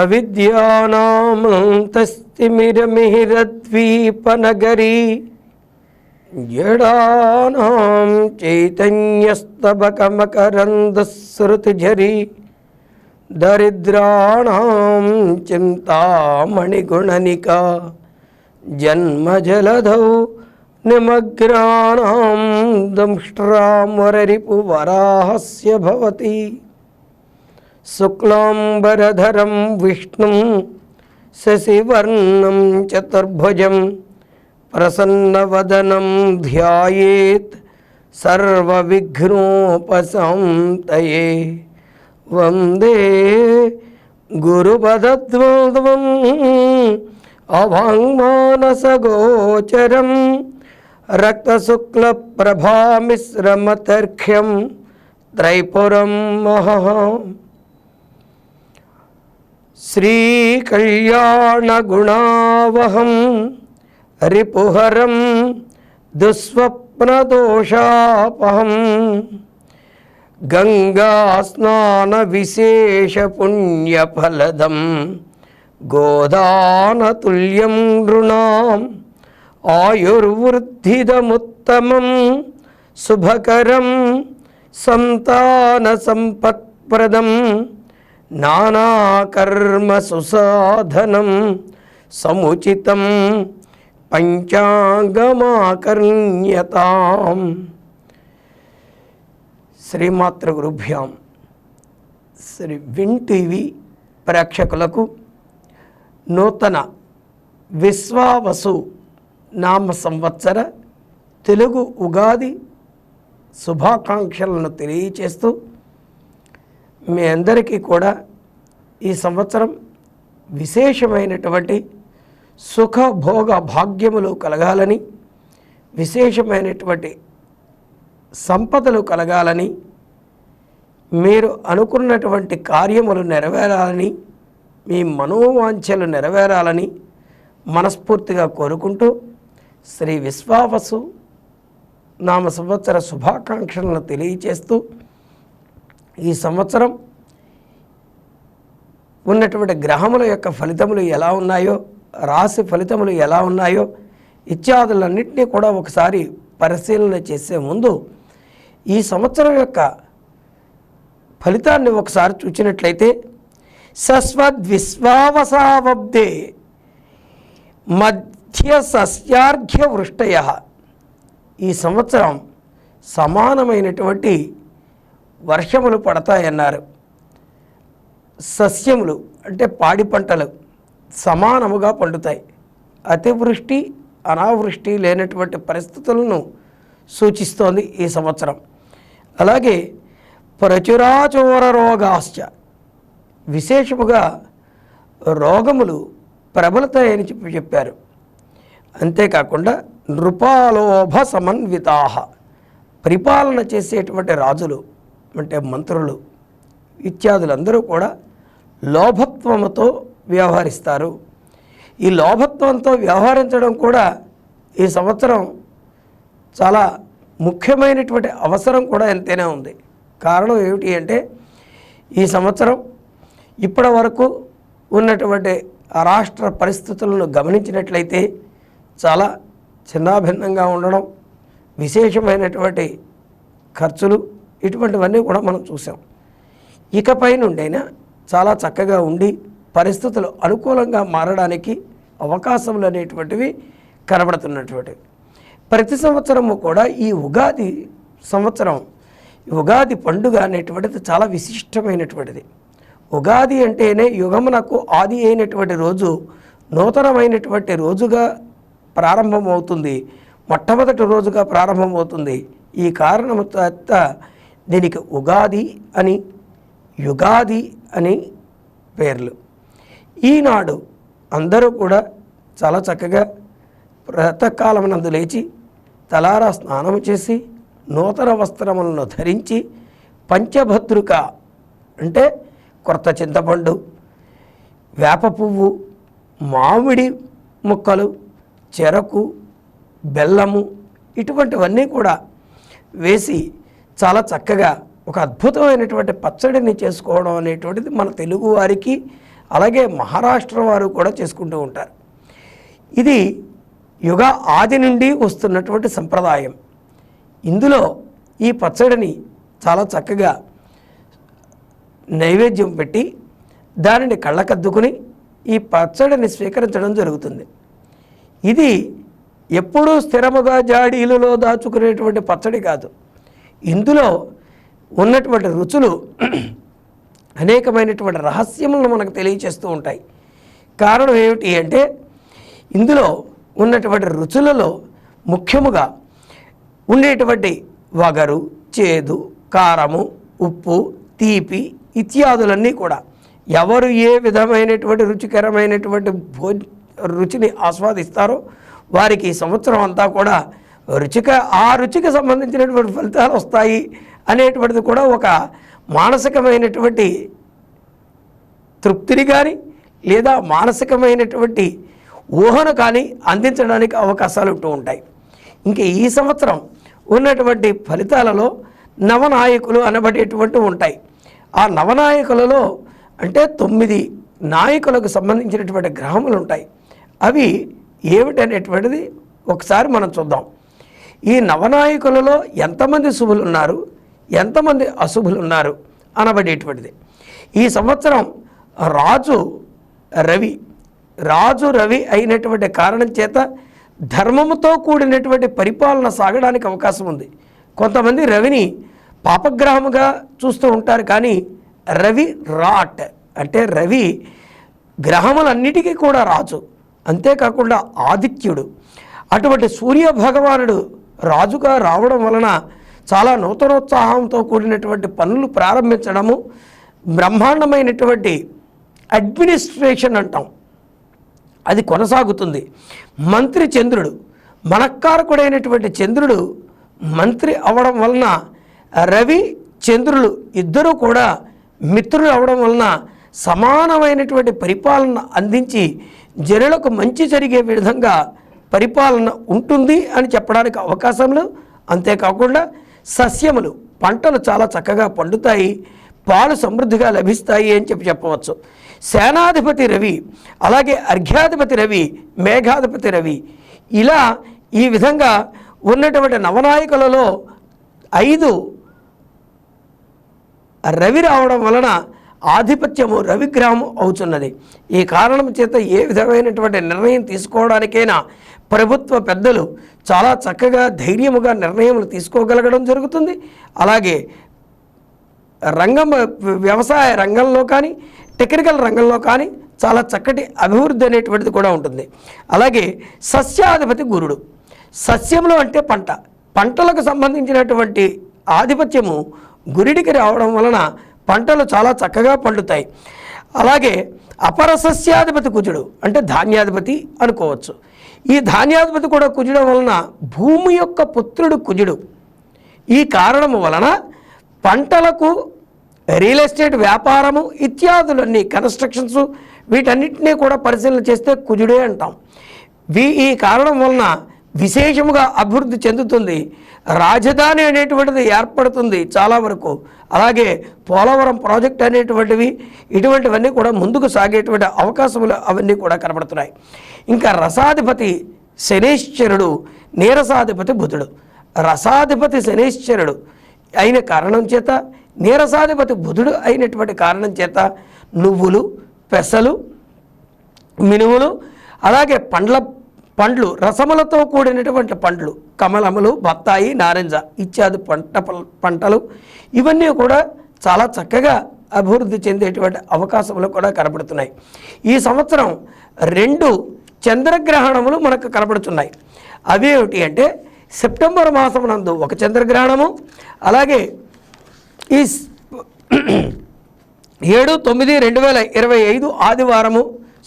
అవిద్యానామంతస్తిమిరమిహిరద్వీపనగరీ జడానాం చైతన్యస్తబకమకరందశ్రుతిఝరీ దరిద్రాణాం చింతామణిగుణనికా జన్మజలధౌ నిమగ్నానాం దంష్ట్రామురరిపువరాహస్య భవతి శుక్లాంబరధరం విష్ణుం శశివర్ణం చతుర్భుజం ప్రసన్నవదనం ధ్యాయేత్ సర్వవిఘ్నోపశాంతయే వందే గురుపదద్వంద్వం అవాంగ్మానసగోచరం రక్తశుక్లప్రభామిశ్రమతర్క్ష్యం త్రైపురం మహః శ్రీకళ్యాణగుణావహం రిపుహరం దుస్వప్నదోషాపహం గంగాస్నానవిశేషపుణ్యఫలదం గోదానతుల్యం నృణాం ఆయుర్వృద్ధిదముత్తమం శుభకరం సంతానసంపత్ప్రదం నానాకర్మసుసాధనం సముచితం పంచాంగమాకర్ణ్యతాం. శ్రీమాతృగురుభ్యాం. శ్రీ విన్ టీవీ ప్రేక్షకులకు నూతన విశ్వావసు నామ సంవత్సర తెలుగు ఉగాది శుభాకాంక్షలను తెలియచేస్తూ మీ అందరికీ కూడా ఈ సంవత్సరం విశేషమైనటువంటి సుఖ భోగ భాగ్యములు కలగాలని, విశేషమైనటువంటి సంపదలు కలగాలని, మీరు అనుకున్నటువంటి కార్యములు నెరవేరాలని, మీ మనోవాంఛలు నెరవేరాలని మనస్ఫూర్తిగా కోరుకుంటూ శ్రీ విశ్వావసు నామ సంవత్సర శుభాకాంక్షలను తెలియచేస్తూ ఈ సంవత్సరం ఉన్నటువంటి గ్రహముల యొక్క ఫలితములు ఎలా ఉన్నాయో, రాశి ఫలితములు ఎలా ఉన్నాయో ఇత్యాదులన్నింటినీ కూడా ఒకసారి పరిశీలన చేసే ముందు ఈ సంవత్సరం యొక్క ఫలితాన్ని ఒకసారి చూసినట్లయితే సస్వద్విశ్వావసావబ్దే మధ్య సస్యార్ఘ్య వృష్టయ, ఈ సంవత్సరం సమానమైనటువంటి వర్షములు పడతాయన్నారు. సస్యములు అంటే పాడి పంటలు సమానముగా పండుతాయి. అతివృష్టి అనావృష్టి లేనటువంటి పరిస్థితులను సూచిస్తోంది ఈ సంవత్సరం. అలాగే ప్రచురాచోర రోగాశ్చ, విశేషముగా రోగములు ప్రబలుతాయని చెప్పారు. అంతేకాకుండా నృపాలోభ సమన్వితాహ, పరిపాలన చేసేటువంటి రాజులు అంటే మంత్రులు ఇత్యాదులందరూ కూడా లోభత్వముతో వ్యవహరిస్తారు. ఈ లోభత్వంతో వ్యవహరించడం కూడా ఈ సంవత్సరం చాలా ముఖ్యమైనటువంటి అవసరం కూడా ఎంతైనా ఉంది. కారణం ఏమిటి అంటే ఈ సంవత్సరం ఇప్పటి వరకు ఉన్నటువంటి రాష్ట్ర పరిస్థితులను గమనించినట్లయితే చాలా చిన్నాభిన్నంగా ఉండడం, విశేషమైనటువంటి ఖర్చులు ఇటువంటివన్నీ కూడా మనం చూసాం. ఇకపై నుండైనా చాలా చక్కగా ఉండి పరిస్థితులు అనుకూలంగా మారడానికి అవకాశములు అనేటువంటివి కనబడుతున్నటువంటివి. ప్రతి సంవత్సరము కూడా ఈ ఉగాది సంవత్సరం, ఉగాది పండుగ అనేటువంటిది చాలా విశిష్టమైనటువంటిది. ఉగాది అంటేనే యుగమునకు ఆది అయినటువంటి రోజు, నూతనమైనటువంటి రోజుగా ప్రారంభమవుతుంది, మొట్టమొదటి రోజుగా ప్రారంభమవుతుంది. ఈ కారణము చేత దీనికి ఉగాది అని, యుగాది అని పేర్లు. ఈనాడు అందరూ కూడా చాలా చక్కగా ప్రాతకాలమునందు లేచి తలారా స్నానము చేసి నూతన వస్త్రములను ధరించి పంచభద్రుక అంటే కొత్త చింతపండు, వేప పువ్వు, మామిడి ముక్కలు, చెరకు, బెల్లము ఇటువంటివన్నీ కూడా వేసి చాలా చక్కగా ఒక అద్భుతమైనటువంటి పచ్చడిని చేసుకోవడం అనేటువంటిది మన తెలుగు వారికి, అలాగే మహారాష్ట్ర వారు కూడా చేసుకుంటూ ఉంటారు. ఇది యుగ ఆది నుండి వస్తున్నటువంటి సంప్రదాయం. ఇందులో ఈ పచ్చడిని చాలా చక్కగా నైవేద్యం పెట్టి దానిని కళ్ళకద్దుకుని ఈ పచ్చడిని స్వీకరించడం జరుగుతుంది. ఇది ఎప్పుడూ స్థిరముగా జాడీలలో దాచుకునేటువంటి పచ్చడి కాదు. ఇందులో ఉన్నటువంటి రుచులు అనేకమైనటువంటి రహస్యములను మనకు తెలియచేస్తూ ఉంటాయి. కారణం ఏమిటి అంటే ఇందులో ఉన్నటువంటి రుచులలో ముఖ్యముగా ఉండేటువంటి వగరు, చేదు, కారము, ఉప్పు, తీపి ఇత్యాదులన్నీ కూడా ఎవరు ఏ విధమైనటువంటి రుచికరమైనటువంటి రుచిని ఆస్వాదిస్తారో వారికి ఈ సంవత్సరం అంతా కూడా ఆ రుచికి సంబంధించినటువంటి ఫలితాలు వస్తాయి అనేటువంటిది కూడా ఒక మానసికమైనటువంటి తృప్తిని కానీ లేదా మానసికమైనటువంటి ఊహను కానీ అందించడానికి అవకాశాలు ఉంటూ ఉంటాయి. ఇంక ఈ సంవత్సరం ఉన్నటువంటి ఫలితాలలో నవనాయకులు అనబడేటువంటి ఉంటాయి. ఆ నవనాయకులలో అంటే 9 నాయకులకు సంబంధించినటువంటి గ్రహములు ఉంటాయి. అవి ఏమిటనేటువంటిది ఒకసారి మనం చూద్దాం. ఈ నవనాయకులలో ఎంతమంది శుభులు ఉన్నారు, ఎంతమంది అశుభులు ఉన్నారు అనబడేటువంటిది. ఈ సంవత్సరం రాజు రవి అయినటువంటి కారణం చేత ధర్మముతో కూడినటువంటి పరిపాలన సాగడానికి అవకాశం ఉంది. కొంతమంది రవిని పాపగ్రహముగా చూస్తూ ఉంటారు, కానీ రవి రాట్ అంటే రవి గ్రహములన్నిటికీ కూడా రాజు, అంతేకాకుండా ఆదిత్యుడు. అటువంటి సూర్య భగవానుడు రాజుగా రావడం వలన చాలా నూతనోత్సాహంతో కూడినటువంటి పనులు ప్రారంభించడము, బ్రహ్మాండమైనటువంటి అడ్మినిస్ట్రేషన్ అంటాం అది కొనసాగుతుంది. మంత్రి చంద్రుడు, మనక్కారకుడైనటువంటి చంద్రుడు మంత్రి అవడం వలన రవి చంద్రులు ఇద్దరూ కూడా మిత్రులు అవడం వలన సమానమైనటువంటి పరిపాలన అందించి జనులకు మంచి జరిగే విధంగా పరిపాలన ఉంటుంది అని చెప్పడానికి అవకాశములు. అంతేకాకుండా సస్యములు, పంటలు చాలా చక్కగా పండుతాయి, పాలు సమృద్ధిగా లభిస్తాయి అని చెప్పవచ్చు. సేనాధిపతి రవి, అలాగే అర్ఘ్యాధిపతి రవి, మేఘాధిపతి రవి, ఇలా ఈ విధంగా ఉన్నటువంటి నవనాయకులలో 5 రవి రావడం వలన ఆధిపత్యము రవిగ్రహం అవుతున్నది. ఈ కారణం చేత ఏ విధమైనటువంటి నిర్ణయం తీసుకోవడానికైనా ప్రభుత్వ పెద్దలు చాలా చక్కగా ధైర్యముగా నిర్ణయములు తీసుకోగలగడం జరుగుతుంది. అలాగే వ్యవసాయ రంగంలో కానీ టెక్నికల్ రంగంలో కానీ చాలా చక్కటి అభివృద్ధి అనేటువంటిది కూడా ఉంటుంది. అలాగే సస్యాధిపతి గురుడు, సస్యములు అంటే పంటలకు సంబంధించినటువంటి ఆధిపత్యము గురుడికి రావడం వలన పంటలు చాలా చక్కగా పండుతాయి. అలాగే అపర సస్యాధిపతి కుజుడు అంటే ధాన్యాధిపతి అనుకోవచ్చు. ఈ ధాన్యాధిపతి కూడా కుజుడం వలన భూమి యొక్క పుత్రుడు కుజుడు. ఈ కారణము వలన పంటలకు, రియల్ ఎస్టేట్ వ్యాపారము ఇత్యాదులన్నీ, కన్స్ట్రక్షన్స్ వీటన్నిటినీ కూడా పరిశీలన చేస్తే కుజుడే అంటాం. ఈ కారణం వలన విశేషముగా అభివృద్ధి చెందుతుంది. రాజధాని అనేటువంటిది ఏర్పడుతుంది చాలా వరకు. అలాగే పోలవరం ప్రాజెక్ట్ అనేటువంటివి ఇటువంటివన్నీ కూడా ముందుకు సాగేటువంటి అవకాశములు అవన్నీ కూడా కనబడుతున్నాయి. ఇంకా రసాధిపతి శనేశ్వరుడు, నీరసాధిపతి బుధుడు. రసాధిపతి శనేశ్వరుడు అయిన కారణం చేత, నీరసాధిపతి బుధుడు అయినటువంటి కారణం చేత నువ్వులు, పెసలు, మినుములు, అలాగే పండ్లు రసములతో కూడినటువంటి పండ్లు, కమలములు, బత్తాయి, నారింజ ఇత్యాది పంటలు ఇవన్నీ కూడా చాలా చక్కగా అభివృద్ధి చెందేటువంటి అవకాశములు కూడా కనబడుతున్నాయి. ఈ సంవత్సరం 2 చంద్రగ్రహణములు మనకు కనబడుతున్నాయి. అవి ఏమిటి అంటే సెప్టెంబర్ మాసమునందు 1 చంద్రగ్రహణము, అలాగే ఈ 7/9/2025 ఆదివారము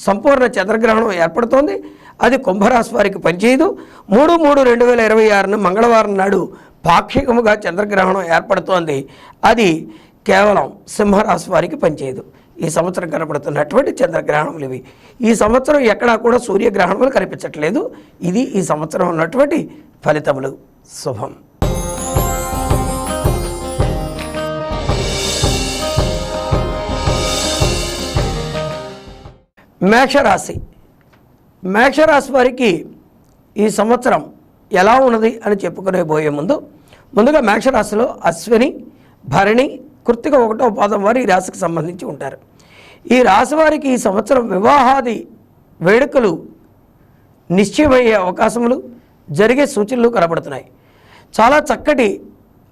సంపూర్ణ చంద్రగ్రహణం ఏర్పడుతోంది. అది కుంభరాశి వారికి పనిచేయదు. 3/3/2026 మంగళవారం నాడు పాక్షికముగా చంద్రగ్రహణం ఏర్పడుతోంది. అది కేవలం సింహరాశి వారికి పనిచేయదు. ఈ సంవత్సరం కనబడుతున్నటువంటి చంద్రగ్రహణములు ఇవి. ఈ సంవత్సరం ఎక్కడా కూడా సూర్యగ్రహణములు కనిపించట్లేదు. ఇది ఈ సంవత్సరం ఉన్నటువంటి ఫలితములు. శుభం. మేషరాశి. మేషరాశి వారికి ఈ సంవత్సరం ఎలా ఉన్నది అని చెప్పుకునే పోయే ముందుగా మేషరాశిలో అశ్విని, భరణి, కృత్తిక 1వ పాదం వారు ఈ రాశికి సంబంధించి ఉంటారు. ఈ రాశి వారికి ఈ సంవత్సరం వివాహాది వేడుకలు నిశ్చయమయ్యే అవకాశములు, జరిగే సూచనలు కనబడుతున్నాయి. చాలా చక్కటి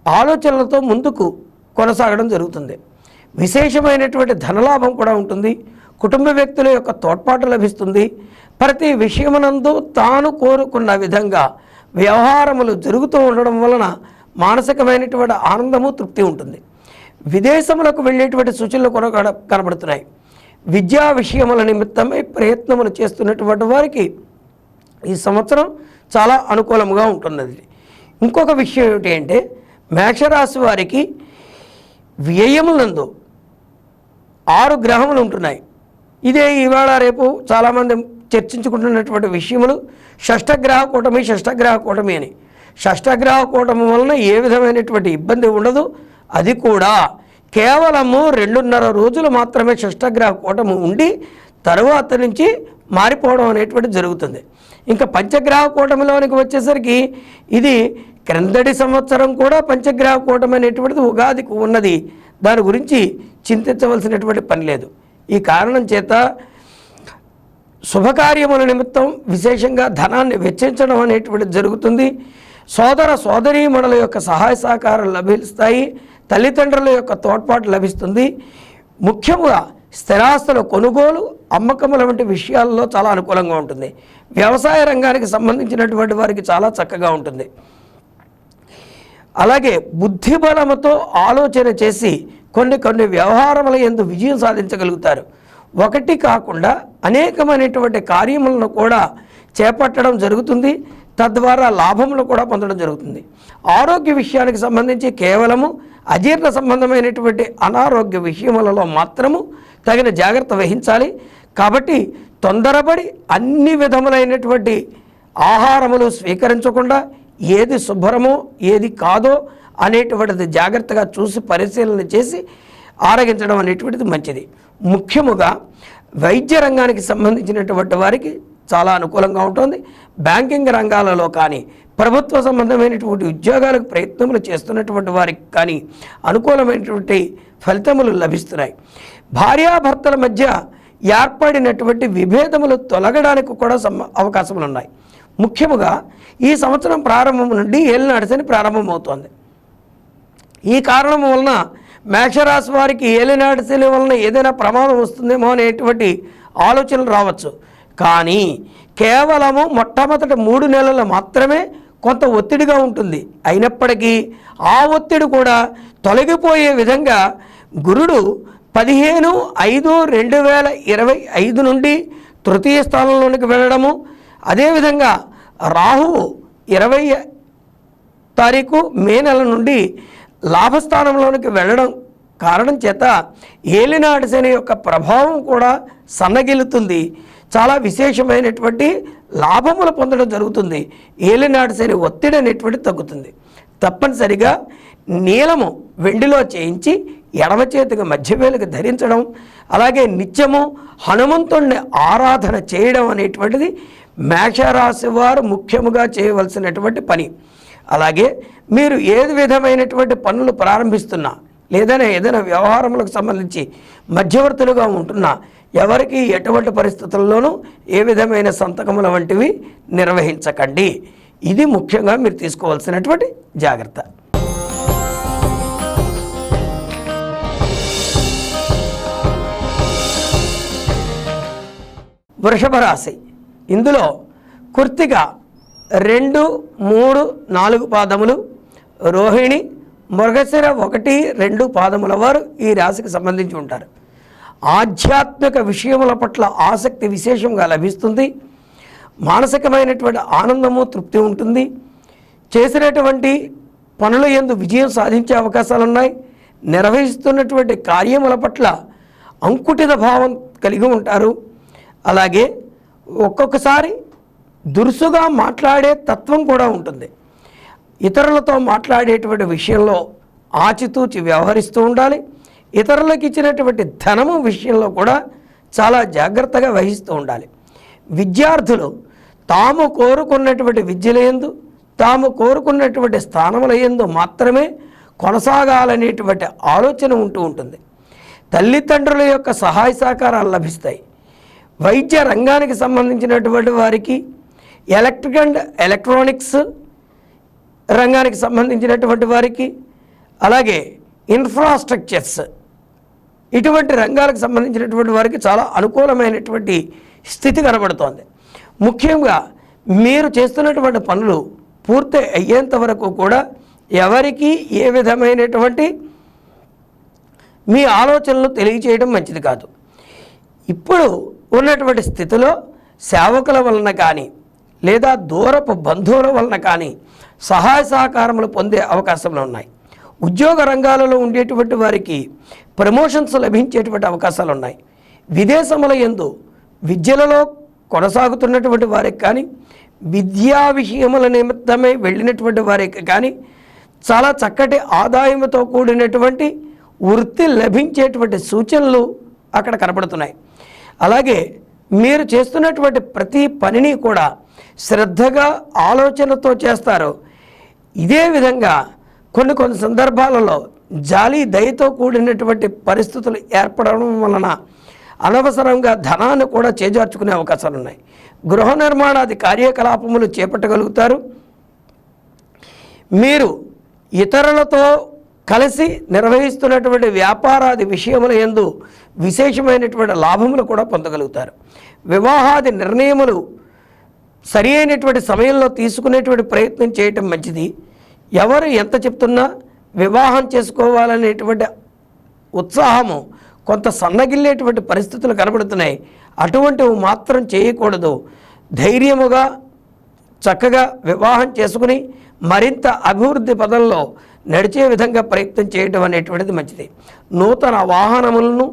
ఆలోచనలతో ముందుకు కొనసాగడం జరుగుతుంది. విశేషమైనటువంటి ధనలాభం కూడా ఉంటుంది. కుటుంబ వ్యక్తుల యొక్క తోడ్పాటు లభిస్తుంది. ప్రతి విషయమునందు తాను కోరుకున్న విధంగా వ్యవహారములు జరుగుతూ ఉండడం వలన మానసికమైనటువంటి ఆనందము, తృప్తి ఉంటుంది. విదేశములకు వెళ్ళేటువంటి సూచనలు కూడా కనబడుతున్నాయి. విద్యా విషయముల నిమిత్తమై ప్రయత్నములు చేస్తున్నటువంటి వారికి ఈ సంవత్సరం చాలా అనుకూలంగా ఉంటున్నది. ఇంకొక విషయం ఏమిటి అంటే, మేషరాశి వారికి వ్యయములందు 6 గ్రహములు ఉంటున్నాయి. ఇదే ఇవాళ రేపు చాలామంది చర్చించుకుంటున్నటువంటి విషయములు షష్ఠగ్రహ కూటమి అని. షష్ఠగ్రహ కూటమి వలన ఏ విధమైనటువంటి ఇబ్బంది ఉండదు. అది కూడా కేవలము 2.5 రోజులు మాత్రమే షష్ఠగ్రహ కూటమి ఉండి తరువాత నుంచి మారిపోవడం అనేటువంటి జరుగుతుంది. ఇంకా పంచగ్రహ కూటమిలోనికి వచ్చేసరికి ఇది క్రిందటి సంవత్సరం కూడా పంచగ్రహ కూటమి అనేటువంటిది ఉగాదికి ఉన్నది. దాని గురించి చింతించవలసినటువంటి పని లేదు. ఈ కారణం చేత శుభకార్యముల నిమిత్తం విశేషంగా ధనాన్ని వెచ్చించడం అనేటువంటిది జరుగుతుంది. సోదర సోదరీమణుల యొక్క సహాయ సహకారాలు లభిస్తాయి. తల్లిదండ్రుల యొక్క తోడ్పాటు లభిస్తుంది. ముఖ్యంగా స్థిరాస్తుల కొనుగోలు, అమ్మకముల వంటి విషయాల్లో చాలా అనుకూలంగా ఉంటుంది. వ్యవసాయ రంగానికి సంబంధించినటువంటి వారికి చాలా చక్కగా ఉంటుంది. అలాగే బుద్ధిబలముతో ఆలోచన చేసి కొన్ని వ్యవహారముల యందు విజయం సాధించగలుగుతారు. ఒకటి కాకుండా అనేకమైనటువంటి కార్యములను కూడా చేపట్టడం జరుగుతుంది. తద్వారా లాభములు కూడా పొందడం జరుగుతుంది. ఆరోగ్య విషయానికి సంబంధించి కేవలము అజీర్ణ సంబంధమైనటువంటి అనారోగ్య విషయములలో మాత్రము తగిన జాగ్రత్త వహించాలి. కాబట్టి తొందరపడి అన్ని విధములైనటువంటి ఆహారములు స్వీకరించకుండా ఏది శుభ్రమో ఏది కాదో అనేటువంటిది జాగ్రత్తగా చూసి పరిశీలన చేసి ఆరగించడం అనేటువంటిది మంచిది. ముఖ్యముగా వైద్య రంగానికి సంబంధించినటువంటి వారికి చాలా అనుకూలంగా ఉంటుంది. బ్యాంకింగ్ రంగాలలో కానీ, ప్రభుత్వ సంబంధమైనటువంటి ఉద్యోగాలకు ప్రయత్నములు చేస్తున్నటువంటి వారికి కానీ అనుకూలమైనటువంటి ఫలితములు లభిస్తున్నాయి. భార్యాభర్తల మధ్య ఏర్పడినటువంటి విభేదములు తొలగడానికి కూడా అవకాశములు ఉన్నాయి. ముఖ్యముగా ఈ సంవత్సరం ప్రారంభం నుండి ఏలినాటి శని ప్రారంభమవుతోంది. ఈ కారణం వలన మేషరాశి వారికి ఏలినాటి శని వలన ఏదైనా ప్రమాదం వస్తుందేమో అనేటువంటి ఆలోచనలు రావచ్చు. కానీ కేవలము మొట్టమొదటి 3 నెలలు మాత్రమే కొంత ఒత్తిడిగా ఉంటుంది. అయినప్పటికీ ఆ ఒత్తిడి కూడా తొలగిపోయే విధంగా గురుడు 15/5/2025 నుండి తృతీయ స్థానంలోనికి వెళ్ళడము, అదేవిధంగా రాహువు 20 తారీఖు మే నెల నుండి లాభస్థానంలోనికి వెళ్ళడం కారణం చేత ఏలినాటి శని యొక్క ప్రభావం కూడా సన్నగిలుతుంది. చాలా విశేషమైనటువంటి లాభములు పొందడం జరుగుతుంది. ఏలినాటి శని ఒత్తిడి అనేటువంటి తగ్గుతుంది. తప్పనిసరిగా నీలము వెండిలో చేయించి ఎడమ చేతికి మధ్యవేలుకి ధరించడం, అలాగే నిత్యము హనుమంతుణ్ణి ఆరాధన చేయడం అనేటువంటిది మేషరాశి వారు ముఖ్యముగా చేయవలసినటువంటి పని. అలాగే మీరు ఏది విధమైనటువంటి పనులు ప్రారంభిస్తున్నా, ఏదైనా వ్యవహారములకు సంబంధించి మధ్యవర్తులుగా ఉంటున్నా, ఎవరికి ఎటువంటి పరిస్థితుల్లోనూ ఏ విధమైన సంతకముల వంటివి నిర్వహించకండి. ఇది ముఖ్యంగా మీరు తీసుకోవాల్సినటువంటి జాగ్రత్త. వృషభ రాశి. ఇందులో కృత్తిక 2, 3, 4 పాదములు, రోహిణి, మృగశిర 1, 2 పాదముల వారు ఈ రాశికి సంబంధించి ఉంటారు. ఆధ్యాత్మిక విషయముల పట్ల ఆసక్తి విశేషంగా లభిస్తుంది. మానసికమైనటువంటి ఆనందము, తృప్తి ఉంటుంది. చేసినటువంటి పనుల యందు విజయం సాధించే అవకాశాలు ఉన్నాయి. నిర్వహిస్తున్నటువంటి కార్యముల పట్ల అంకుటిత భావం కలిగి ఉంటారు. అలాగే ఒక్కొక్కసారి దురుసుగా మాట్లాడే తత్వం కూడా ఉంటుంది. ఇతరులతో మాట్లాడేటువంటి విషయంలో ఆచితూచి వ్యవహరిస్తూ ఉండాలి. ఇతరులకు ఇచ్చినటువంటి ధనము విషయంలో కూడా చాలా జాగ్రత్తగా వహిస్తూ ఉండాలి. విద్యార్థులు తాము కోరుకున్నటువంటి విద్యలందు, తాము కోరుకున్నటువంటి స్థానములందు మాత్రమే కొనసాగాలనేటువంటి ఆలోచన ఉంటూ ఉంటుంది. తల్లిదండ్రుల యొక్క సహాయ సహకారాలు లభిస్తాయి. వైద్య రంగానికి సంబంధించినటువంటి వారికి, ఎలక్ట్రిక్ అండ్ ఎలక్ట్రానిక్స్ రంగానికి సంబంధించినటువంటి వారికి, అలాగే ఇన్ఫ్రాస్ట్రక్చర్స్ ఇటువంటి రంగాలకు సంబంధించినటువంటి వారికి చాలా అనుకూలమైనటువంటి స్థితి కనబడుతోంది. ముఖ్యంగా మీరు చేస్తున్నటువంటి పనులు పూర్తి అయ్యేంత వరకు కూడా ఎవరికి ఏ విధమైనటువంటి మీ ఆలోచనలు తెలియచేయడం మంచిది కాదు. ఇప్పుడు ఉన్నటువంటి స్థితిలో సేవకుల వలన కానీ లేదా దూరపు బంధువుల వలన కానీ సహాయ సహకారములు పొందే అవకాశాలు ఉన్నాయి. ఉద్యోగ రంగాలలో ఉండేటువంటి వారికి ప్రమోషన్స్ లభించేటువంటి అవకాశాలు ఉన్నాయి. విదేశముల యందు విద్యలలో కొనసాగుతున్నటువంటి వారికి కానీ, విద్యా విషయముల నిమిత్తమై వెళ్ళినటువంటి వారికి కానీ చాలా చక్కటి ఆదాయంతో కూడినటువంటి వృత్తి లభించేటువంటి సూచనలు అక్కడ కనబడుతున్నాయి. అలాగే మీరు చేస్తున్నటువంటి ప్రతి పనిని కూడా శ్రద్ధగా ఆలోచనతో చేస్తారు. ఇదే విధంగా కొన్ని సందర్భాలలో జాలి దయతో కూడినటువంటి పరిస్థితులు ఏర్పడడం వలన అనవసరంగా ధనాన్ని కూడా చేజార్చుకునే అవకాశాలు ఉన్నాయి. గృహ నిర్మాణాది కార్యకలాపములు చేపట్టగలుగుతారు. మీరు ఇతరులతో కలిసి నిర్వహిస్తున్నటువంటి వ్యాపారాది విషయముల యందు విశేషమైనటువంటి లాభములు కూడా పొందగలుగుతారు. వివాహాది నిర్ణయములు సరి అయినటువంటి సమయంలో తీసుకునేటువంటి ప్రయత్నం చేయటం మంచిది. ఎవరు ఎంత చెప్తున్నా వివాహం చేసుకోవాలనేటువంటి ఉత్సాహము కొంత సన్నగిల్లేటువంటి పరిస్థితులు కనబడుతున్నాయి. అటువంటివి మాత్రం చేయకూడదు. ధైర్యముగా చక్కగా వివాహం చేసుకుని మరింత అభివృద్ధి పదంలో నడిచే విధంగా ప్రయత్నం చేయడం అనేటువంటిది మంచిది. నూతన వాహనములను,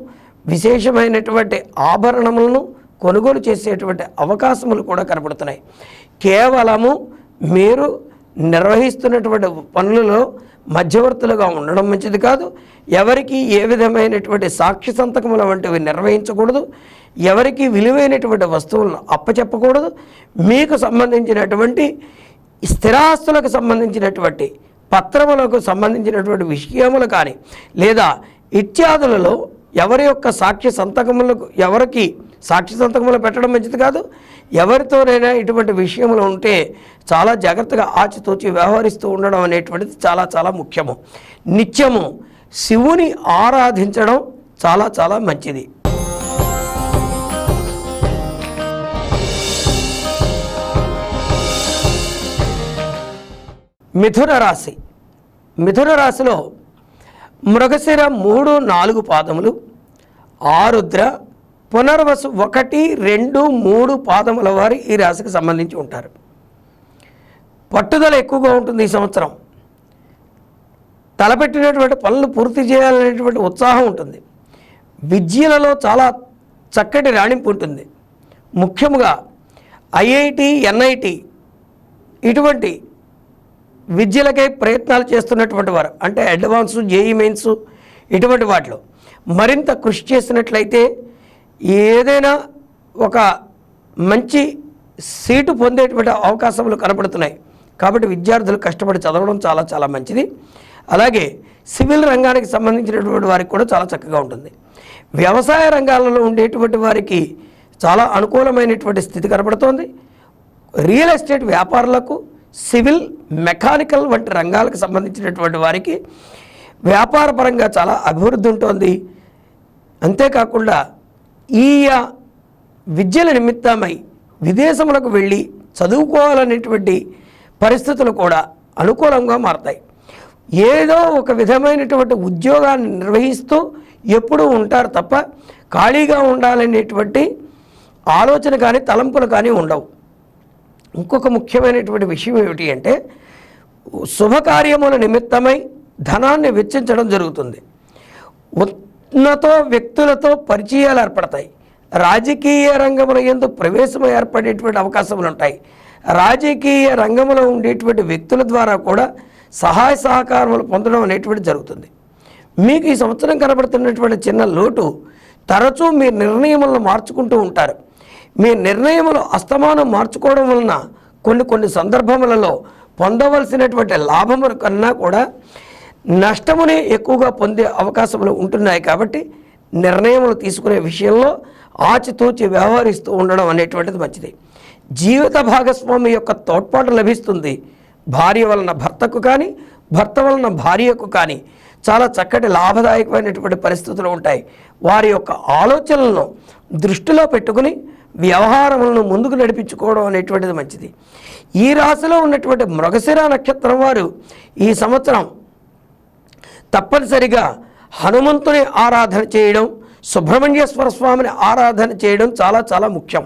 విశేషమైనటువంటి ఆభరణములను కొనుగోలు చేసేటువంటి అవకాశములు కూడా కనబడుతున్నాయి. కేవలము మీరు నిర్వహిస్తున్నటువంటి పనులలో మధ్యవర్తులుగా ఉండడం మంచిది కాదు. ఎవరికి ఏ విధమైనటువంటి సాక్షి సంతకముల వంటివి నిర్వహించకూడదు. ఎవరికి విలువైనటువంటి వస్తువులను అప్పచెప్పకూడదు. మీకు సంబంధించినటువంటి స్థిరాస్తులకు సంబంధించినటువంటి పత్రములకు సంబంధించినటువంటి విషయములు కానీ లేదా ఇత్యాదులలో ఎవరి యొక్క సాక్షి సంతకములకు ఎవరికి సాక్షి సంతకములు పెట్టడం మంచిది కాదు. ఎవరితోనైనా ఇటువంటి విషయములు ఉంటే చాలా జాగ్రత్తగా ఆచితూచి వ్యవహరిస్తూ ఉండడం అనేటువంటిది చాలా చాలా ముఖ్యము. నిత్యము శివుని ఆరాధించడం చాలా చాలా మంచిది. మిథున రాశిలో మృగశిర 3, 4 పాదములు, ఆరుద్ర, పునర్వసు 1, 2, 3 పాదముల వారి ఈ రాశికి సంబంధించి ఉంటారు. పట్టుదల ఎక్కువగా ఉంటుంది. ఈ సంవత్సరం తలపెట్టినటువంటి పనులు పూర్తి చేయాలనేటువంటి ఉత్సాహం ఉంటుంది. విద్యలలో చాలా చక్కటి రాణింపు ఉంటుంది. ముఖ్యంగా ఐఐటి, ఎన్ఐటి ఇటువంటి విద్యలకై ప్రయత్నాలు చేస్తున్నటువంటి వారు, అంటే అడ్వాన్స్, జేఈ మెయిన్స్ ఇటువంటి వాటిలో మరింత కృషి చేసినట్లయితే ఏదైనా ఒక మంచి సీటు పొందేటువంటి అవకాశాలు కనపడుతున్నాయి. కాబట్టి విద్యార్థులు కష్టపడి చదవడం చాలా చాలా మంచిది. అలాగే సివిల్ రంగానికి సంబంధించినటువంటి వారికి కూడా చాలా చక్కగా ఉంటుంది. వ్యవసాయ రంగాలలో ఉండేటువంటి వారికి చాలా అనుకూలమైనటువంటి స్థితి కనబడుతోంది. రియల్ ఎస్టేట్ వ్యాపారులకు, సివిల్, మెకానికల్ వంటి రంగాలకు సంబంధించినటువంటి వారికి వ్యాపారపరంగా చాలా అభివృద్ధి ఉంటుంది. అంతేకాకుండా ఈ విద్యల నిమిత్తమై విదేశములకు వెళ్ళి చదువుకోవాలనేటువంటి పరిస్థితులు కూడా అనుకూలంగా మారతాయి. ఏదో ఒక విధమైనటువంటి ఉద్యోగాన్ని నిర్వహిస్తూ ఎప్పుడూ ఉంటారు తప్ప ఖాళీగా ఉండాలనేటువంటి ఆలోచన కానీ తలంపులు కానీ ఉండవు. ఇంకొక ముఖ్యమైనటువంటి విషయం ఏమిటి అంటే శుభకార్యముల నిమిత్తమై ధనాన్ని వెచ్చించడం జరుగుతుంది. ఉన్నత వ్యక్తులతో పరిచయాలు ఏర్పడతాయి. రాజకీయ రంగముల యందు ప్రవేశం ఏర్పడేటువంటి అవకాశములు ఉంటాయి. రాజకీయ రంగంలో ఉండేటువంటి వ్యక్తుల ద్వారా కూడా సహాయ సహకారములు పొందడం అనేటువంటి జరుగుతుంది. మీకు ఈ సంవత్సరం కనబడుతున్నటువంటి చిన్న లోటు తరచూ మీ నిర్ణయములను మార్చుకుంటూ ఉంటారు. మీ నిర్ణయములు అస్తమానం మార్చుకోవడం వలన కొన్ని సందర్భములలో పొందవలసినటువంటి లాభముల కన్నా కూడా నష్టమునే ఎక్కువగా పొందే అవకాశములు ఉంటున్నాయి. కాబట్టి నిర్ణయములు తీసుకునే విషయంలో ఆచితూచి వ్యవహరిస్తూ ఉండడం అనేటువంటిది మంచిది. జీవిత భాగస్వామి యొక్క తోడ్పాటు లభిస్తుంది. భార్య వలన భర్తకు కానీ, భర్త వలన భార్యకు కానీ చాలా చక్కటి లాభదాయకమైనటువంటి పరిస్థితులు ఉంటాయి. వారి యొక్క ఆలోచనలను దృష్టిలో పెట్టుకుని వ్యవహారములను ముందుకు నడిపించుకోవడం అనేటువంటిది మంచిది. ఈ రాశిలో ఉన్నటువంటి మృగశిర నక్షత్రం వారు ఈ సంవత్సరం తప్పనిసరిగా హనుమంతుని ఆరాధన చేయడం, సుబ్రహ్మణ్యేశ్వర స్వామిని ఆరాధన చేయడం చాలా చాలా ముఖ్యం.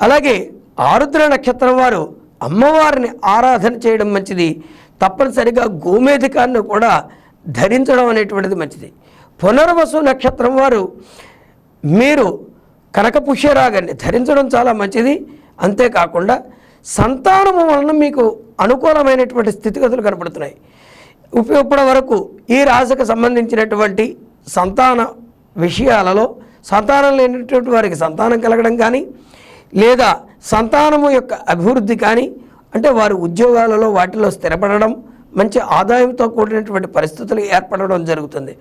అలాగే ఆరుద్ర నక్షత్రం వారు అమ్మవారిని ఆరాధన చేయడం మంచిది. తప్పనిసరిగా గోమేధికాన్ని కూడా ధరించడం అనేటువంటిది మంచిది. పునర్వసు నక్షత్రం వారు మీరు కనకపుష్యరాగాన్ని ధరించడం చాలా మంచిది. అంతేకాకుండా సంతానము వలన మీకు అనుకూలమైనటువంటి స్థితిగతులు కనపడుతున్నాయి. ఇప్పటి వరకు ఈ రాశికి సంబంధించినటువంటి సంతాన విషయాలలో సంతానం లేనటువంటి వారికి సంతానం కలగడం కానీ, లేదా సంతానము యొక్క అభివృద్ధి కానీ, అంటే వారి ఉద్యోగాలలో వాటిలో స్థిరపడడం, మంచి ఆదాయంతో కూడినటువంటి పరిస్థితులు ఏర్పడడం జరుగుతుంది.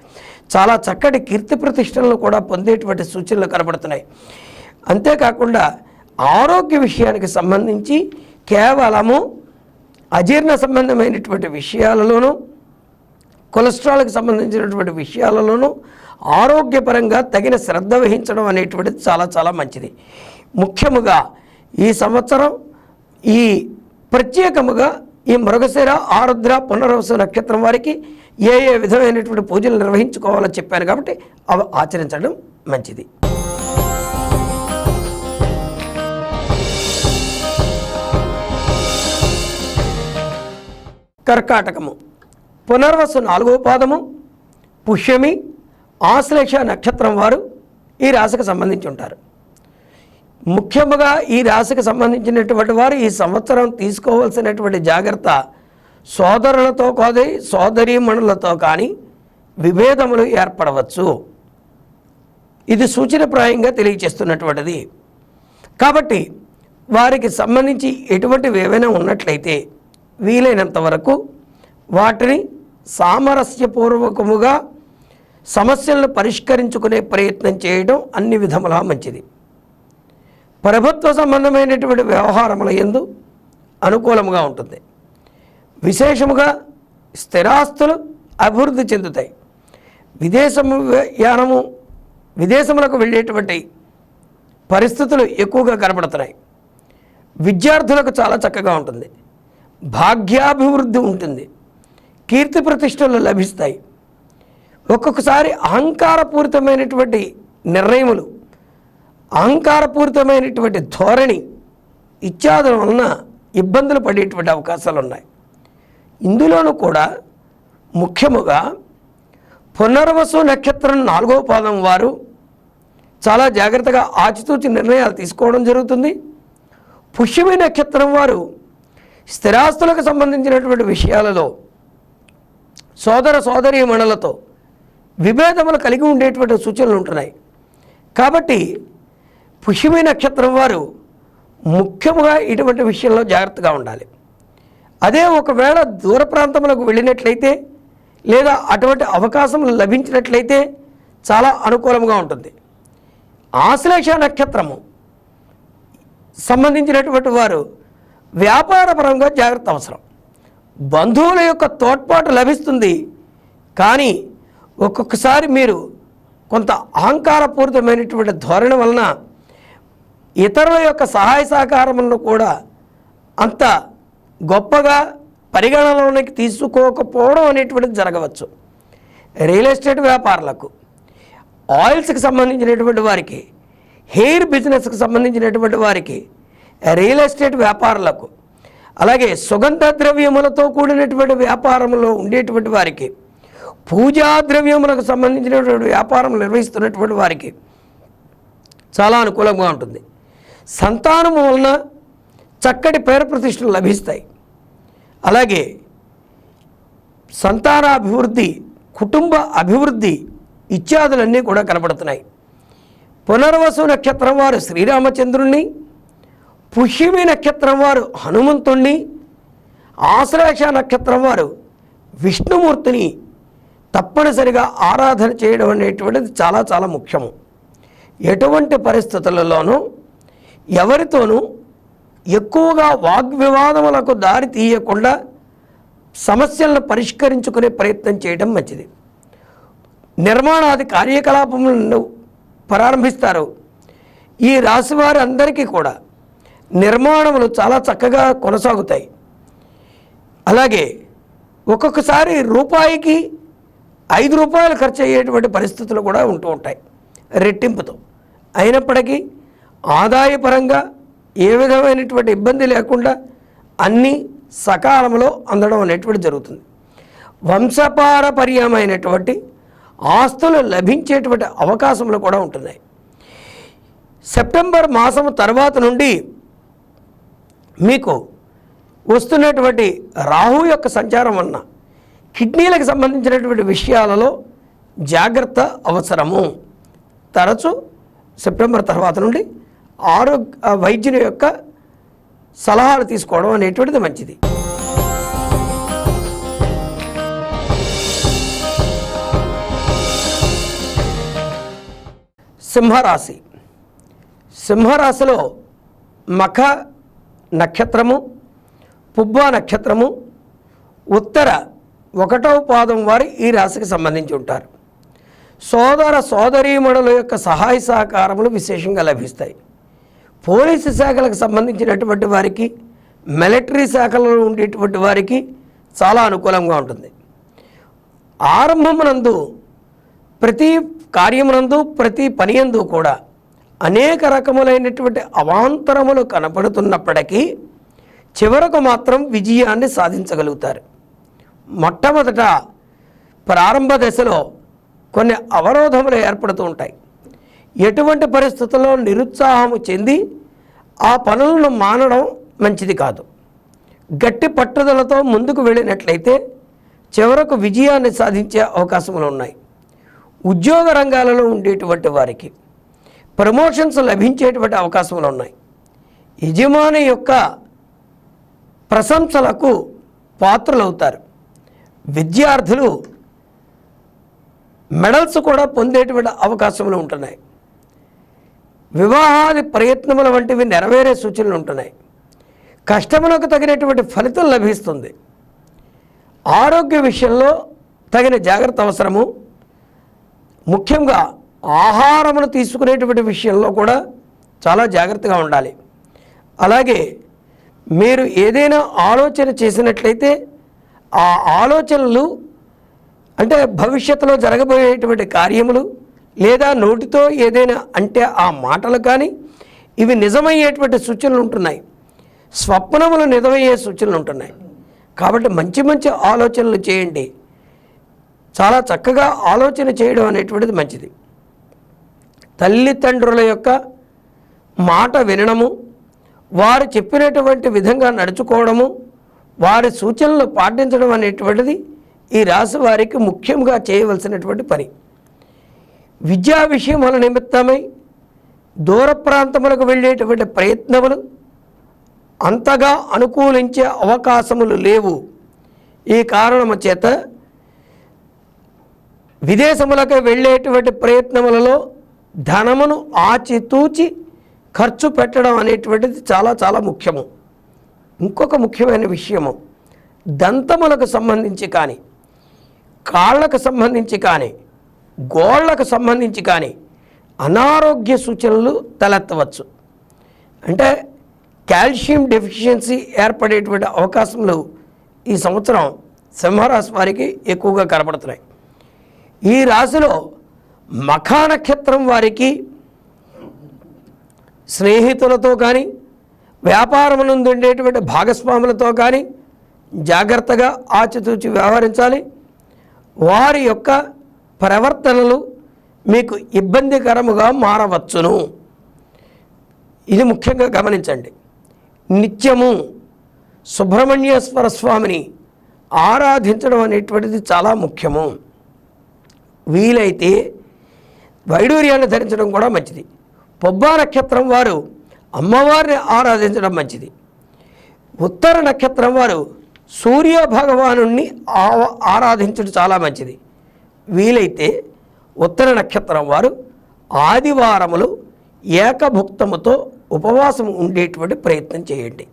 చాలా చక్కటి కీర్తి ప్రతిష్టలను కూడా పొందేటువంటి సూచనలు కనబడుతున్నాయి. అంతేకాకుండా ఆరోగ్య విషయానికి సంబంధించి కేవలము అజీర్ణ సంబంధమైనటువంటి విషయాలలోనూ, కొలెస్ట్రాల్కి సంబంధించినటువంటి విషయాలలోనూ ఆరోగ్యపరంగా తగిన శ్రద్ధ వహించడం అనేటువంటిది చాలా చాలా మంచిది. ముఖ్యముగా ఈ సంవత్సరం ఈ ప్రత్యేకముగా ఈ మృగశిర, ఆరుద్ర, పునర్వసు నక్షత్రం వారికి ఏ విధమైనటువంటి పూజలు నిర్వహించుకోవాలో చెప్పాను కాబట్టి అవి ఆచరించడం మంచిది. కర్కాటకము, పునర్వసు 4వ పాదము, పుష్యమి, ఆశ్లేష నక్షత్రం వారు ఈ రాశికి సంబంధించి ఉంటారు. ముఖ్యంగా ఈ రాశికి సంబంధించినటువంటి వారు ఈ సంవత్సరం తీసుకోవాల్సినటువంటి జాగ్రత్త, సోదరులతో కాదు సోదరీమణులతో కానీ విభేదములు ఏర్పడవచ్చు. ఇది సూచనప్రాయంగా తెలియచేస్తున్నటువంటిది. కాబట్టి వారికి సంబంధించి ఎటువంటివి ఏవైనా ఉన్నట్లయితే వీలైనంత వరకు వాటిని సామరస్యపూర్వకముగా సమస్యలను పరిష్కరించుకునే ప్రయత్నం చేయడం అన్ని విధములా మంచిది. ప్రభుత్వ సంబంధమైనటువంటి వ్యవహారముల యందు అనుకూలముగా ఉంటుంది. విశేషముగా స్థిరాస్తులు అభివృద్ధి చెందుతాయి. విదేశములకు వెళ్ళేటువంటి పరిస్థితులు ఎక్కువగా కనబడుతున్నాయి. విద్యార్థులకు చాలా చక్కగా ఉంటుంది. భాగ్యాభివృద్ధి ఉంటుంది. కీర్తి ప్రతిష్టలు లభిస్తాయి. ఒక్కొక్కసారి అహంకారపూరితమైనటువంటి నిర్ణయములు, అహంకారపూరితమైనటువంటి ధోరణి ఇత్యాదుల వలన ఇబ్బందులు పడేటువంటి అవకాశాలు ఉన్నాయి. ఇందులోనూ కూడా ముఖ్యముగా పునర్వసు నక్షత్రం 4వ పాదం వారు చాలా జాగ్రత్తగా ఆచితూచి నిర్ణయాలు తీసుకోవడం జరుగుతుంది. పుష్యమి నక్షత్రం వారు స్థిరాస్తులకు సంబంధించినటువంటి విషయాలలో సోదర సోదరీమణులతో విభేదములు కలిగి ఉండేటువంటి సూచనలు ఉంటున్నాయి. కాబట్టి పుష్యమి నక్షత్రం వారు ముఖ్యముగా ఇటువంటి విషయంలో జాగ్రత్తగా ఉండాలి. అదే ఒకవేళ దూర ప్రాంతములకు వెళ్ళినట్లయితే లేదా అటువంటి అవకాశములు లభించినట్లయితే చాలా అనుకూలంగా ఉంటుంది. ఆశ్లేష నక్షత్రము సంబంధించినటువంటి వారు వ్యాపారపరంగా జాగ్రత్త అవసరం. బంధువుల యొక్క తోడ్పాటు లభిస్తుంది. కానీ ఒక్కొక్కసారి మీరు కొంత అహంకారపూరితమైనటువంటి ధోరణి వలన ఇతరుల యొక్క సహాయ సహకారములను కూడా అంత గొప్పగా పరిగణనలోనికి తీసుకోకపోవడం అనేటువంటిది జరగవచ్చు. రియల్ ఎస్టేట్ వ్యాపారులకు, ఆయిల్స్కి సంబంధించినటువంటి వారికి, హెయిర్ బిజినెస్కి సంబంధించినటువంటి వారికి, రియల్ ఎస్టేట్ వ్యాపారులకు, అలాగే సుగంధ ద్రవ్యములతో కూడినటువంటి వ్యాపారంలో ఉండేటువంటి వారికి, పూజా ద్రవ్యములకు సంబంధించినటువంటి వ్యాపారం నిర్వహిస్తున్నటువంటి వారికి చాలా అనుకూలంగా ఉంటుంది. సంతానము వలన చక్కటి పేరు ప్రతిష్టలు లభిస్తాయి. అలాగే సంతానాభివృద్ధి, కుటుంబ అభివృద్ధి ఇత్యాదులన్నీ కూడా కనబడుతున్నాయి. పునర్వసు నక్షత్రం వారు శ్రీరామచంద్రుణ్ణి, పుష్యమి నక్షత్రం వారు హనుమంతుణ్ణి, ఆశ్లేష నక్షత్రం వారు విష్ణుమూర్తిని తప్పనిసరిగా ఆరాధన చేయడం అనేటువంటిది చాలా చాలా ముఖ్యము. ఎటువంటి పరిస్థితులలోనూ ఎవరితోనూ ఎక్కువగా వాగ్వివాదములకు దారి తీయకుండా సమస్యలను పరిష్కరించుకునే ప్రయత్నం చేయడం మంచిది. నిర్మాణాది కార్యకలాపములను ప్రారంభిస్తారు. ఈ రాశి వారి అందరికీ కూడా నిర్మాణములు చాలా చక్కగా కొనసాగుతాయి. అలాగే ఒక్కొక్కసారి రూపాయికి 5 రూపాయలు ఖర్చు అయ్యేటువంటి పరిస్థితులు కూడా ఉంటూ ఉంటాయి రెట్టింపుతో. అయినప్పటికీ ఆదాయపరంగా ఏ విధమైనటువంటి ఇబ్బంది లేకుండా అన్నీ సకాలంలో అందడం అనేటువంటి జరుగుతుంది. వంశపారపర్యమైనటువంటి ఆస్తులు లభించేటువంటి అవకాశములు కూడా ఉంటున్నాయి. సెప్టెంబర్ మాసం తర్వాత నుండి మీకు వస్తున్నటువంటి రాహు యొక్క సంచారం వలన కిడ్నీలకు సంబంధించినటువంటి విషయాలలో జాగ్రత్త అవసరము. తరచూ సెప్టెంబర్ తర్వాత నుండి వైద్యుని యొక్క సలహాలు తీసుకోవడం అనేటువంటిది మంచిది. సింహరాశి. సింహరాశిలో మఖ నక్షత్రము, పుబ్బ నక్షత్రము, ఉత్తర 1వ పాదం వారు ఈ రాశికి సంబంధించి ఉంటారు. సోదర సోదరీమణుల యొక్క సహాయ సహకారములు విశేషంగా లభిస్తాయి. పోలీసు శాఖలకు సంబంధించినటువంటి వారికి, మిలిటరీ శాఖలలో ఉండేటువంటి వారికి చాలా అనుకూలంగా ఉంటుంది. ఆరంభమునందు ప్రతి కార్యమునందు ప్రతి పనియందు కూడా అనేక రకములైనటువంటి అవాంతరములు కనపడుతున్నప్పటికీ చివరకు మాత్రం విజయాన్ని సాధించగలుగుతారు. మొట్టమొదట ప్రారంభ దశలో కొన్ని అవరోధములు ఏర్పడుతూ ఉంటాయి. ఎటువంటి పరిస్థితుల్లో నిరుత్సాహము చెంది ఆ పనులను మానడం మంచిది కాదు. గట్టి పట్టుదలతో ముందుకు వెళ్ళినట్లయితే చివరకు విజయాన్ని సాధించే అవకాశములు ఉన్నాయి. ఉద్యోగ రంగాలలో ఉండేటువంటి వారికి ప్రమోషన్స్ లభించేటువంటి అవకాశములు ఉన్నాయి. యజమాని యొక్క ప్రశంసలకు పాత్రలవుతారు. విద్యార్థులు మెడల్స్ కూడా పొందేటువంటి అవకాశములు ఉంటున్నాయి. వివాహాది ప్రయత్నముల వంటివి నెరవేరే సూచనలు ఉంటున్నాయి. కష్టములకు తగినటువంటి ఫలితం లభిస్తుంది. ఆరోగ్య విషయంలో తగిన జాగ్రత్త అవసరము. ముఖ్యంగా ఆహారమును తీసుకునేటువంటి విషయంలో కూడా చాలా జాగ్రత్తగా ఉండాలి. అలాగే మీరు ఏదైనా ఆలోచన చేసినట్లయితే ఆ ఆలోచనలు అంటే భవిష్యత్తులో జరగబోయేటువంటి కార్యములు లేదా నోటితో ఏదైనా అంటే ఆ మాటలు కానీ ఇవి నిజమయ్యేటువంటి సూచనలు ఉంటున్నాయి. స్వప్నములు నిజమయ్యే సూచనలు ఉంటున్నాయి. కాబట్టి మంచి మంచి ఆలోచనలు చేయండి. చాలా చక్కగా ఆలోచన చేయడం అనేటువంటిది మంచిది. తల్లిదండ్రుల యొక్క మాట వినడము, వారు చెప్పినటువంటి విధంగా నడుచుకోవడము, వారి సూచనలు పాటించడం అనేటువంటిది ఈ రాశి వారికి ముఖ్యంగా చేయవలసినటువంటి పని. విద్యా విషయముల నిమిత్తమై దూర ప్రాంతములకు వెళ్ళేటువంటి ప్రయత్నములు అంతగా అనుకూలించే అవకాశములు లేవు. ఈ కారణము చేత విదేశములకు వెళ్ళేటువంటి ప్రయత్నములలో ధనమును ఆచితూచి ఖర్చు పెట్టడం అనేటువంటిది చాలా చాలా ముఖ్యము. ఇంకొక ముఖ్యమైన విషయము, దంతములకు సంబంధించి కానీ, కాళ్ళకు సంబంధించి కానీ, గోళ్లకు సంబంధించి కానీ అనారోగ్య సూచనలు తలెత్తవచ్చు. అంటే కాల్షియం డెఫిషియన్సీ ఏర్పడేటువంటి అవకాశములు ఈ సంవత్సరం సింహరాశి వారికి ఎక్కువగా కనపడుతున్నాయి. ఈ రాశిలో మఖా నక్షత్రం వారికి స్నేహితులతో కానీ వ్యాపారమునందు ఉండేటువంటి భాగస్వాములతో కానీ జాగ్రత్తగా ఆచితూచి వ్యవహరించాలి. వారి యొక్క ప్రవర్తనలు మీకు ఇబ్బందికరముగా మారవచ్చును. ఇది ముఖ్యంగా గమనించండి. నిత్యము సుబ్రహ్మణ్యేశ్వర స్వామిని ఆరాధించడం అనేటువంటిది చాలా ముఖ్యము. వీలైతే వైడూర్యాన్ని ధరించడం కూడా మంచిది. పొబ్బా నక్షత్రం వారు అమ్మవారిని ఆరాధించడం మంచిది. ఉత్తర నక్షత్రం వారు సూర్య భగవాను ఆరాధించడం చాలా మంచిది. వీలైతే ఉత్తర నక్షత్రం వారు ఆదివారములు ఏకభుక్తముతో ఉపవాసం ఉండేటువంటి ప్రయత్నం చేయండి.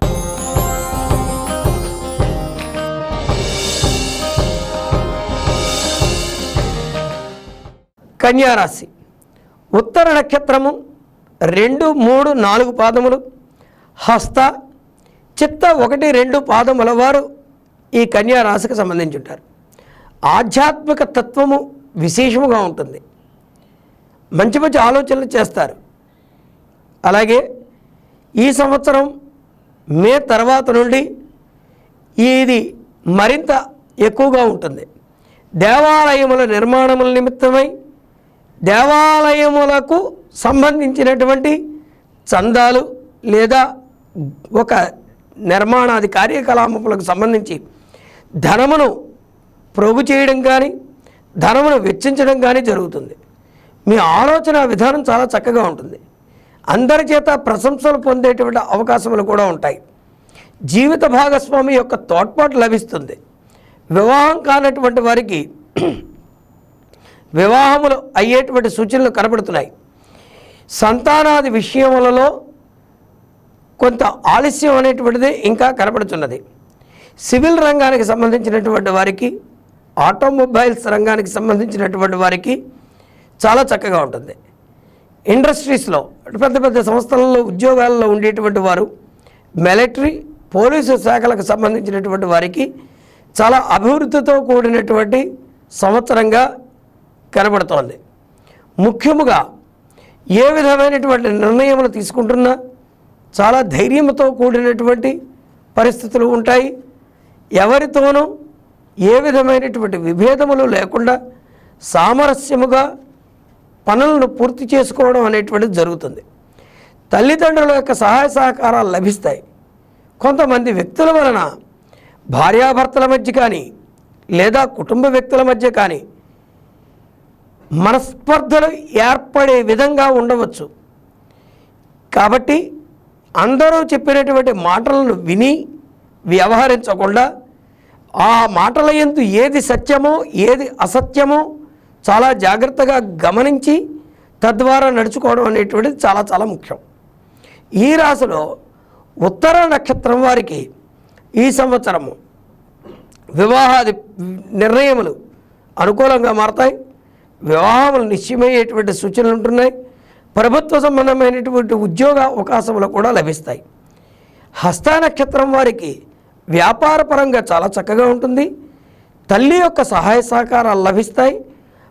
కన్యారాశి. ఉత్తర నక్షత్రము 2, 3, 4 పాదములు, హస్త, చిత్త 1, 2 పాదముల వారు ఈ కన్యారాశికి సంబంధించి ఉంటారు. ఆధ్యాత్మిక తత్వము విశేషముగా ఉంటుంది. మంచి మంచి ఆలోచనలు చేస్తారు. అలాగే ఈ సంవత్సరం మే తర్వాత నుండి ఇది మరింత ఎక్కువగా ఉంటుంది. దేవాలయముల నిర్మాణముల నిమిత్తమై దేవాలయములకు సంబంధించినటువంటి చందాలు లేదా ఒక నిర్మాణాది కార్యకలాపములకు సంబంధించి ధనమును ప్రోగు చేయడం కానీ ధనమును వెచ్చించడం కానీ జరుగుతుంది. మీ ఆలోచన విధానం చాలా చక్కగా ఉంటుంది. అందరి చేత ప్రశంసలు పొందేటువంటి అవకాశములు కూడా ఉంటాయి. జీవిత భాగస్వామి యొక్క తోడ్పాటు లభిస్తుంది. వివాహం కానటువంటి వారికి వివాహములు అయ్యేటువంటి సూచనలు కనబడుతున్నాయి. సంతానాది విషయములలో కొంత ఆలస్యం అనేటువంటిది ఇంకా కనబడుతున్నది. సివిల్ రంగానికి సంబంధించినటువంటి వారికి, ఆటోమొబైల్స్ రంగానికి సంబంధించినటువంటి వారికి చాలా చక్కగా ఉంటుంది. ఇండస్ట్రీస్లో పెద్ద పెద్ద సంస్థలలో ఉద్యోగాలలో ఉండేటువంటి వారు, మిలిటరీ, పోలీసు శాఖలకు సంబంధించినటువంటి వారికి చాలా అభివృద్ధితో కూడినటువంటి సంవత్సరంగా కనబడుతోంది. ముఖ్యముగా ఏ విధమైనటువంటి నిర్ణయములు తీసుకుంటున్నా చాలా ధైర్యంతో కూడినటువంటి పరిస్థితులు ఉంటాయి. ఎవరితోనూ ఏ విధమైనటువంటి విభేదములు లేకుండా సామరస్యముగా పనులను పూర్తి చేసుకోవడం అనేటువంటిది జరుగుతుంది. తల్లిదండ్రుల యొక్క సహాయ సహకారాలు లభిస్తాయి. కొంతమంది వ్యక్తుల వలన భార్యాభర్తల మధ్య కానీ లేదా కుటుంబ వ్యక్తుల మధ్య కానీ మనస్పర్ధలు ఏర్పడే విధంగా ఉండవచ్చు. కాబట్టి అందరూ చెప్పినటువంటి మాటలను విని వ్యవహరించకుండా ఆ మాటల యందు ఏది సత్యమో ఏది అసత్యమో చాలా జాగ్రత్తగా గమనించి తద్వారా నడుచుకోవడం అనేటువంటిది చాలా చాలా ముఖ్యం. ఈ రాశిలో ఉత్తర నక్షత్రం వారికి ఈ సంవత్సరము వివాహాది నిర్ణయములు అనుకూలంగా మారతాయి. వివాహములు నిశ్చయమయ్యేటువంటి సూచనలు ఉంటున్నాయి. ప్రభుత్వ సంబంధమైనటువంటి ఉద్యోగ అవకాశములు కూడా లభిస్తాయి. హస్త నక్షత్రం వారికి వ్యాపారపరంగా చాలా చక్కగా ఉంటుంది. తల్లి యొక్క సహాయ సహకారాలు లభిస్తాయి.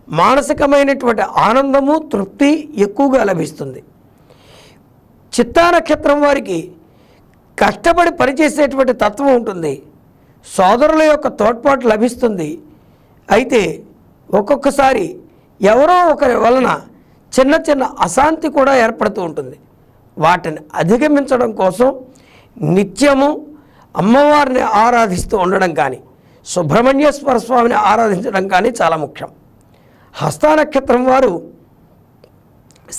మానసికమైనటువంటి ఆనందము, తృప్తి ఎక్కువగా లభిస్తుంది. చిత్తా నక్షత్రం వారికి కష్టపడి పనిచేసేటువంటి తత్వం ఉంటుంది. సోదరుల యొక్క తోడ్పాటు లభిస్తుంది. అయితే ఒక్కొక్కసారి ఎవరో ఒకరి వలన చిన్న చిన్న అశాంతి కూడా ఏర్పడుతూ ఉంటుంది. వాటిని అధిగమించడం కోసం నిత్యము అమ్మవారిని ఆరాధిస్తూ ఉండడం కానీ సుబ్రహ్మణ్యేశ్వర స్వామిని ఆరాధించడం కానీ చాలా ముఖ్యం. హస్త నక్షత్రం వారు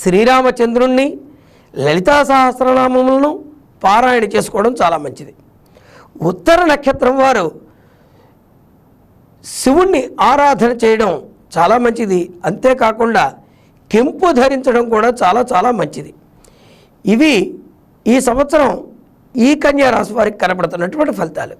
శ్రీరామచంద్రుణ్ణి, లలితా సహస్రనామములను పారాయణ చేసుకోవడం చాలా మంచిది. ఉత్తర నక్షత్రం వారు శివుణ్ణి ఆరాధన చేయడం చాలా మంచిది. అంతేకాకుండా కెంపు ధరించడం కూడా చాలా చాలా మంచిది. ఇవి ఈ సంవత్సరం ఈ కన్యా రాశి వారికి కనబడుతున్నటువంటి ఫలితాలు.